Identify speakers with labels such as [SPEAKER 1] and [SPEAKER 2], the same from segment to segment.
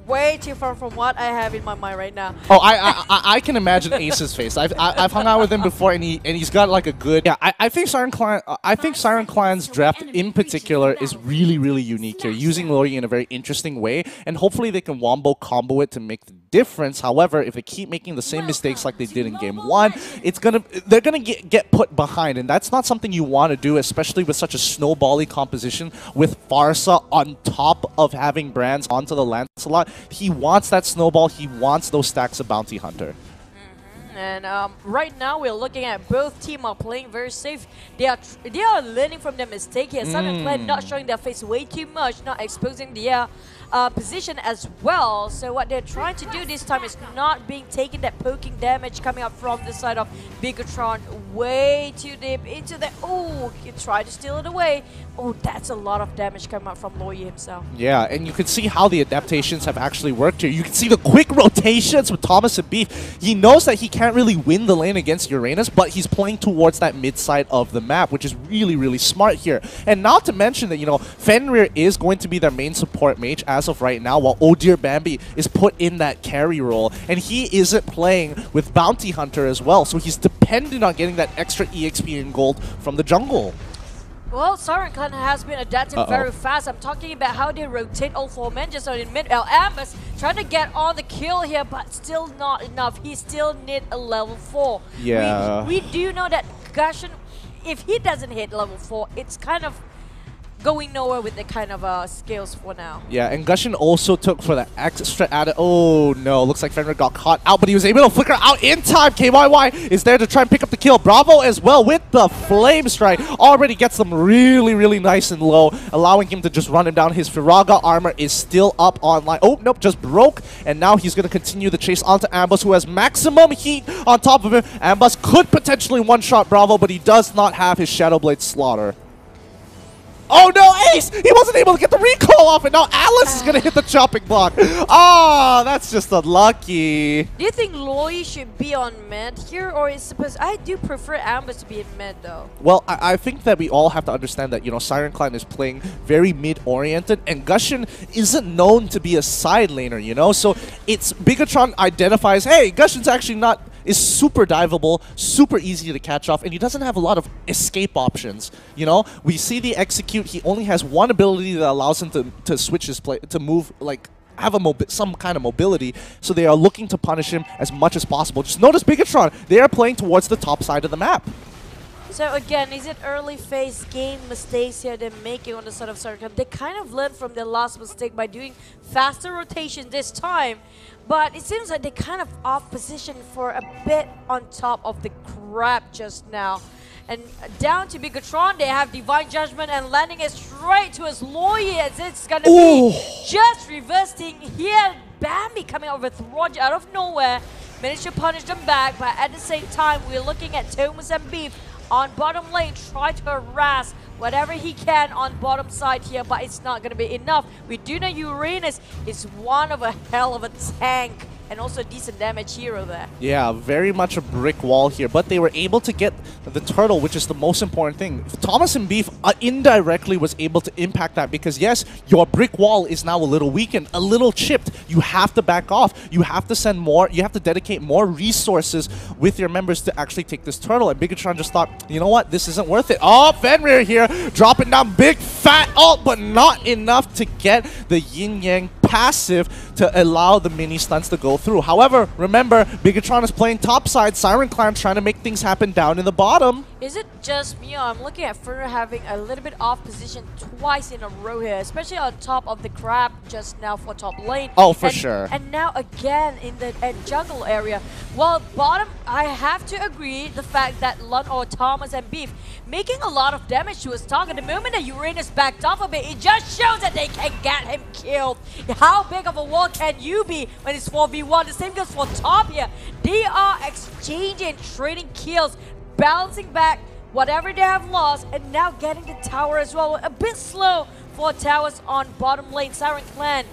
[SPEAKER 1] way too far from what I have in my mind right now.
[SPEAKER 2] Oh, I can imagine Ace's face. I've hung out with him before, and he's got like a good. Yeah, I think Siren Clan's draft in particular is really unique here, using Lori in a very interesting way, and hopefully they can wombo combo it to make the difference. However, if they keep making the same mistakes like they did in Game 1, they're gonna get put behind, and that's not something you want to do, especially with such a snowbally composition with Pharsa on top of having Brands onto the Lancelot. He wants that snowball. He wants those stacks of Bounty Hunter.
[SPEAKER 1] And right now we're looking at both teams are playing very safe. They are learning from their mistake here. Siren Clan not showing their face way too much, not exposing their position as well. So what they're trying to do this time is not being taken that poking damage coming up from the side of Biggotron way too deep into the. Oh, he tried to steal it away. Oh, that's a lot of damage coming up from Loyi himself.
[SPEAKER 2] Yeah, and you can see how the adaptations have actually worked here. You can see the quick rotations with Thomas and Beef. He knows that he can't really win the lane against Uranus, but he's playing towards that mid side of the map, which is really smart here. And not to mention that, you know, Fenrir is going to be their main support mage as of right now, while Oh Dear Bambi is put in that carry role, and he isn't playing with Bounty Hunter as well, so he's dependent on getting that extra EXP and gold from the jungle.
[SPEAKER 1] Well, Siren Clan has been adapting very fast. I'm talking about how they rotate all four men just on in mid. Ambus trying to get on the kill here, but still not enough. He still need a level 4.
[SPEAKER 2] Yeah.
[SPEAKER 1] We do know that Gusion, if he doesn't hit level 4, it's kind of going nowhere with the kind of skills for now.
[SPEAKER 2] Yeah, and Gusion also took for the extra added. Oh no, looks like Fenrir got caught out, but he was able to flicker out in time. KYY is there to try and pick up the kill. Bravo as well with the Flame Strike. Already gets them really nice and low, allowing him to just run him down. His Firaga armor is still up online. Oh, nope, just broke. And now he's going to continue the chase onto Ambus, who has maximum heat on top of him. Ambus could potentially one-shot Bravo, but he does not have his Shadow Blade Slaughter. Oh no, Ace! He wasn't able to get the recall off, and now Alice is gonna hit the chopping block. Oh, that's just unlucky.
[SPEAKER 1] Do you think Loyi should be on mid here, or is supposed? I do prefer Ambus to be in mid though.
[SPEAKER 2] Well, I think that we all have to understand that, you know, Siren Clan is playing very mid-oriented, and Gusion isn't known to be a side laner, you know? So it's Biggotron identifies, hey, Gusion's actually is super diveable, super easy to catch off, and he doesn't have a lot of escape options. You know, we see the execute. He only has one ability that allows him to switch his play, to move, like have some kind of mobility. So they are looking to punish him as much as possible. Just notice Biggotron, they are playing towards the top side of the map.
[SPEAKER 1] So again, is it early phase game mistakes here they're making on the side of Siren Clan? They kind of learned from their last mistake by doing faster rotation this time, but it seems like they kind of off position for a bit on top of the crap just now. And down to Biggotron, they have Divine Judgment and landing it straight to his Loyi as it's gonna be just reversing here. Bambi coming out with Roger out of nowhere, managed to punish them back, but at the same time, we're looking at Thomas and Beef on bottom lane, try to harass whatever he can on bottom side here, but it's not going to be enough. We do know Uranus is one of a hell of a tank and also a decent damage hero there.
[SPEAKER 2] Yeah, very much a brick wall here, but they were able to get the turtle, which is the most important thing. Thomas and Beef indirectly was able to impact that because, yes, your brick wall is now a little weakened, a little chipped. You have to back off. You have to send more, you have to dedicate more resources with your members to actually take this turtle. And Biggotron just thought, you know what, this isn't worth it. Oh, Fenrir here, dropping down big fat ult, but not enough to get the yin-yang passive to allow the mini stunts to go through. However, remember, Biggotron is playing topside, Siren Clan trying to make things happen down in the bottom.
[SPEAKER 1] Is it just me? I'm looking at Fenrir having a little bit off position twice in a row here, especially on top of the crab just now for top lane.
[SPEAKER 2] Oh, for sure.
[SPEAKER 1] And now again in the jungle area. Well, bottom, I have to agree the fact that Lun or Thomas and Beef making a lot of damage to his target. The moment that Uranus backed off a bit, it just shows that they can get him killed. How big of a wall can you be when it's 4v1? The same goes for top here. They are exchanging, trading kills, balancing back whatever they have lost, and now getting the tower as well. A bit slow for towers on bottom lane. Siren Clan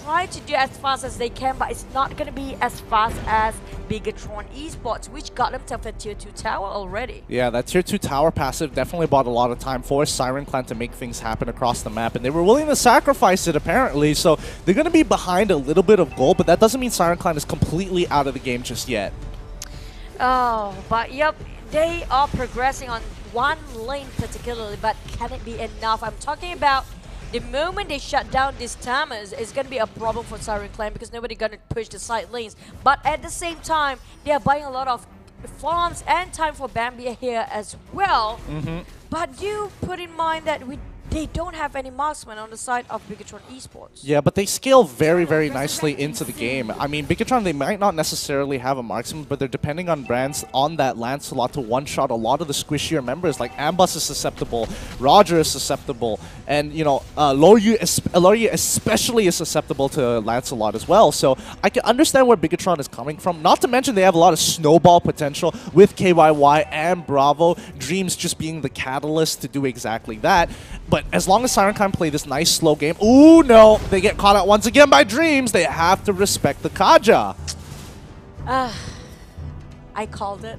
[SPEAKER 1] try to do as fast as they can, but it's not going to be as fast as Bigatron Esports, which got themselves a tier 2 tower already.
[SPEAKER 2] Yeah, that tier 2 tower passive definitely bought a lot of time for Siren Clan to make things happen across the map, and they were willing to sacrifice it apparently, so they're going to be behind a little bit of gold, but that doesn't mean Siren Clan is completely out of the game just yet.
[SPEAKER 1] Oh, but yep, they are progressing on one lane particularly, but can it be enough? I'm talking about the moment they shut down these timers, it's going to be a problem for Siren Clan because nobody going to push the side lanes. But at the same time, they are buying a lot of farms and time for Bambia here as well. But you put in mind that they don't have any marksmen on the side of Bigatron Esports.
[SPEAKER 2] Yeah, but they scale very, very nicely into the game. I mean, Bigatron, they might not necessarily have a marksman, but they're depending on brands on that Lancelot to one-shot a lot of the squishier members. Like Ambus is susceptible, Roger is susceptible, and, you know, Loryu especially is susceptible to Lancelot as well. So I can understand where Bigatron is coming from. Not to mention they have a lot of snowball potential with KYY and Bravo. Dreams just being the catalyst to do exactly that. But as long as Siren Clan play this nice slow game, ooh no, they get caught out once again by Dreams. They have to respect the Kaja.
[SPEAKER 1] I called it.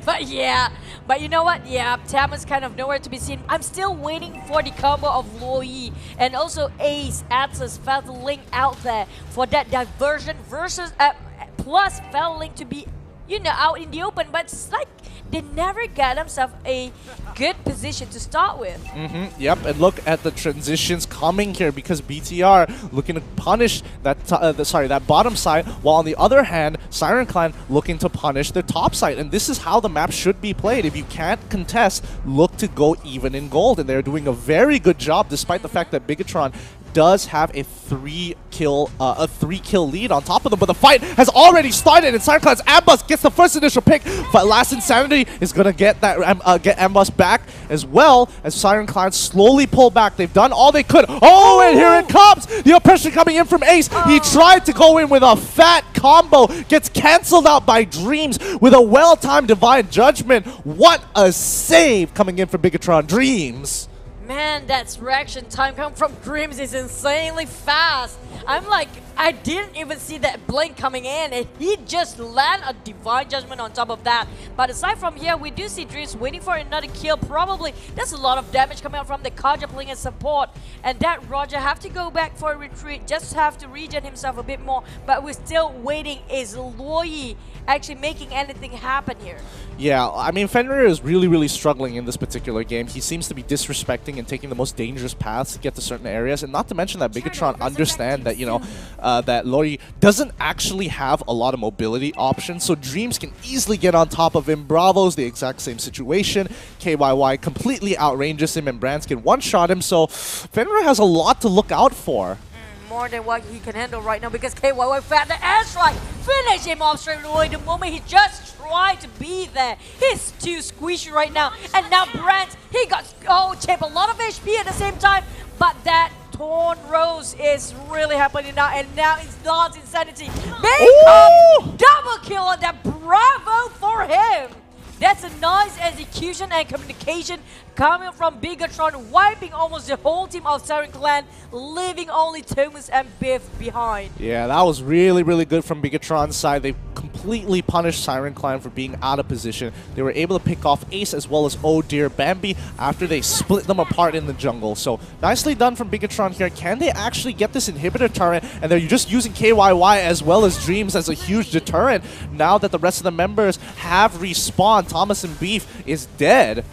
[SPEAKER 1] But you know what? Yeah, Tam is kind of nowhere to be seen. I'm still waiting for the combo of Luoyi and also Ace, Atlas, Featherling out there for that diversion versus plus Featherling to be, you know, out in the open. But it's like they never got themselves a good position to start with.
[SPEAKER 2] Yep, and look at the transitions coming here because BTR looking to punish that that bottom side, while on the other hand, Siren Clan looking to punish the top side. And this is how the map should be played. If you can't contest, look to go even in gold. And they're doing a very good job despite the fact that Bigatron does have a 3-kill lead on top of them, but the fight has already started, and Siren Clan's Ambus gets the first initial pick. But Last Insanity is gonna get that get Ambus back as well as Siren Clan slowly pull back. They've done all they could. Oh, and here it comes! The oppression coming in from Ace. He tried to go in with a fat combo, gets cancelled out by Dreams with a well-timed Divine Judgment. What a save coming in from Bigatron. Dreams.
[SPEAKER 1] Man, that reaction time coming from Dreams is insanely fast. I'm like, I didn't even see that blink coming in, and he just landed a Divine Judgment on top of that. But aside from here, we do see Dreams waiting for another kill. Probably, there's a lot of damage coming out from the Kaja playing as support. And that Roger have to go back for a retreat, just have to regen himself a bit more. But we're still waiting. Is Luoyi actually making anything happen here?
[SPEAKER 2] Yeah, I mean, Fenrir is really, really struggling in this particular game. He seems to be disrespecting and taking the most dangerous paths to get to certain areas. And not to mention that Bigatron understand that, you know, that Lori doesn't actually have a lot of mobility options. So Dreams can easily get on top of him. Bravo's the exact same situation. KYY completely outranges him and Brands can one-shot him. So Fenrir has a lot to look out for.
[SPEAKER 1] More than what he can handle right now because KYY found the airstrike. Finish him off straight away the moment he just tried to be there. He's too squishy right now. And now Brent, he got chip a lot of HP at the same time. But that Torn Rose is really happening now. And now it's Last Insanity. Double kill on that. Bravo for him. That's a nice execution and communication coming from Bigatron, wiping almost the whole team of Siren Clan, leaving only Thomas and Biff behind.
[SPEAKER 2] Yeah, that was really, really good from Bigatron's side. They completely punished Siren Clan for being out of position. They were able to pick off Ace as well as Oh Dear Bambi after they split them apart in the jungle. So nicely done from Bigatron here. Can they actually get this inhibitor turret? And they're just using KYY as well as Dreams as a huge deterrent. Now that the rest of the members have respawned, Thomas and Beef is dead.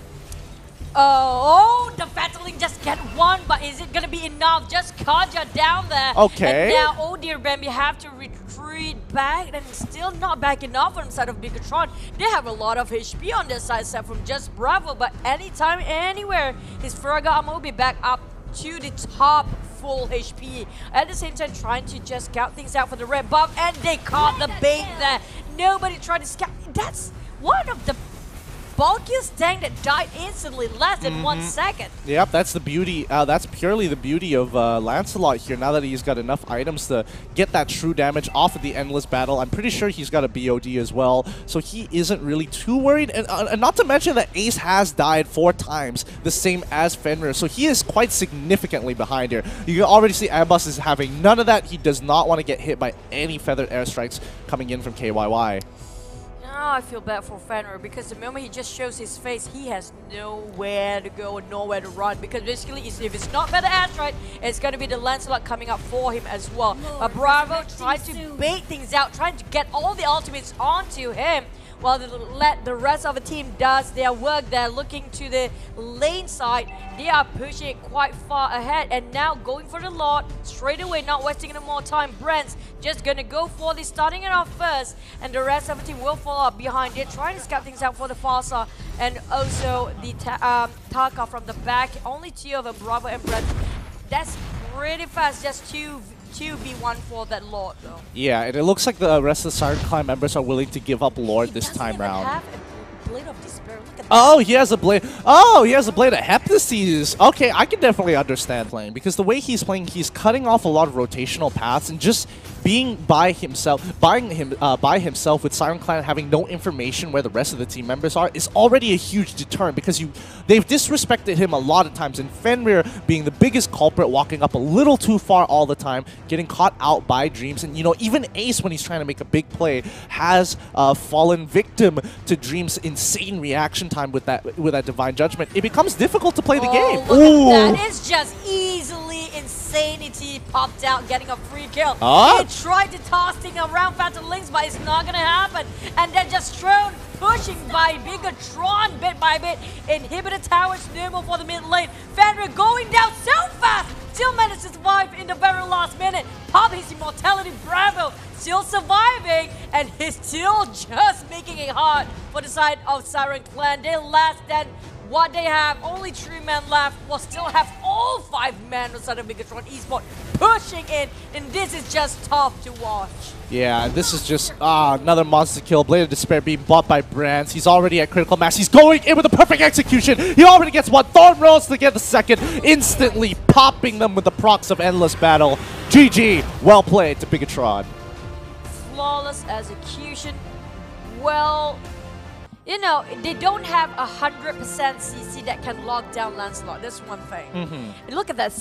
[SPEAKER 1] Oh, the Featherling just get one, but is it gonna be enough? Just Kaja down there.
[SPEAKER 2] Okay.
[SPEAKER 1] And now, oh dear, Bambi have to retreat back, and still not back enough on the side of Bigatron. They have a lot of HP on their side, except from just Bravo, but anytime, anywhere, his Furaga will be back up to the top full HP. At the same time, trying to just scout things out for the red buff, and they caught the bait there. Nobody tried to scout. That's one of the bulkiest tank that died instantly, less than 1 second.
[SPEAKER 2] Yep, that's the beauty. That's purely the beauty of Lancelot here. Now that he's got enough items to get that true damage off of the Endless Battle, I'm pretty sure he's got a BOD as well, so he isn't really too worried. And not to mention that Ace has died 4 times, the same as Fenrir, so he is quite significantly behind here. You can already see Ambus is having none of that. He does not want to get hit by any feathered airstrikes coming in from KYY.
[SPEAKER 1] Now I feel bad for Fenrir because the moment he just shows his face, he has nowhere to go and nowhere to run. Because basically, if it's not Feather Airstrike, it's going to be the Lancelot coming up for him as well. But Bravo tried to bait things out, trying to get all the ultimates onto him, while let the rest of the team does their work. They're looking to the lane side. They are pushing it quite far ahead, and now going for the Lord straight away, not wasting any more time. Brent's just gonna go for this, starting it off first, and the rest of the team will follow up behind it, trying to scout things out for the Farsa, and also the Taka from the back. Only 2 of them, Bravo and Brent. That's pretty fast, just 2v1 for that Lord though.
[SPEAKER 2] Yeah, and it looks like the rest of the Siren Clan members are willing to give up Lord this time round.
[SPEAKER 1] Have a Blade of Despair. Look at that.
[SPEAKER 2] Oh, he has a blade. Oh, he has a blade of Heptases. Okay, I can definitely understand playing, because the way he's playing, he's cutting off a lot of rotational paths and just being by himself with Siren Clan having no information where the rest of the team members are is already a huge deterrent, because they've disrespected him a lot of times, and Fenrir being the biggest culprit, walking up a little too far all the time, getting caught out by Dreams. And you know, even Ace, when he's trying to make a big play, has fallen victim to Dreams' insane reaction time with that Divine Judgment. It becomes difficult to play the game.
[SPEAKER 1] Look at that. It's just easily Insanity popped out, getting a free kill. He tried to toss things around Phantom Links, but it's not gonna happen. And then just thrown, pushing by Bigatron bit by bit. Inhibitor towers normal for the mid lane. Fenrir going down so fast, still managed to survive in the very last minute. Pop his immortality, Bravo still surviving, and he's still just making it hard for the side of Siren Clan. They're less than what they have, only 3 men left, will still have all 5 men inside of Bigatron Esports pushing in, and this is just tough to watch.
[SPEAKER 2] Yeah, this is just another monster kill. Blade of Despair being bought by Brands. He's already at critical mass. He's going in with a perfect execution. He already gets 1. Thorn rolls to get the 2nd, instantly popping them with the procs of Endless Battle. GG, well played to Bigatron.
[SPEAKER 1] Flawless execution. Well, you know, they don't have 100% CC that can lock down Lancelot. That's one thing. Look at that.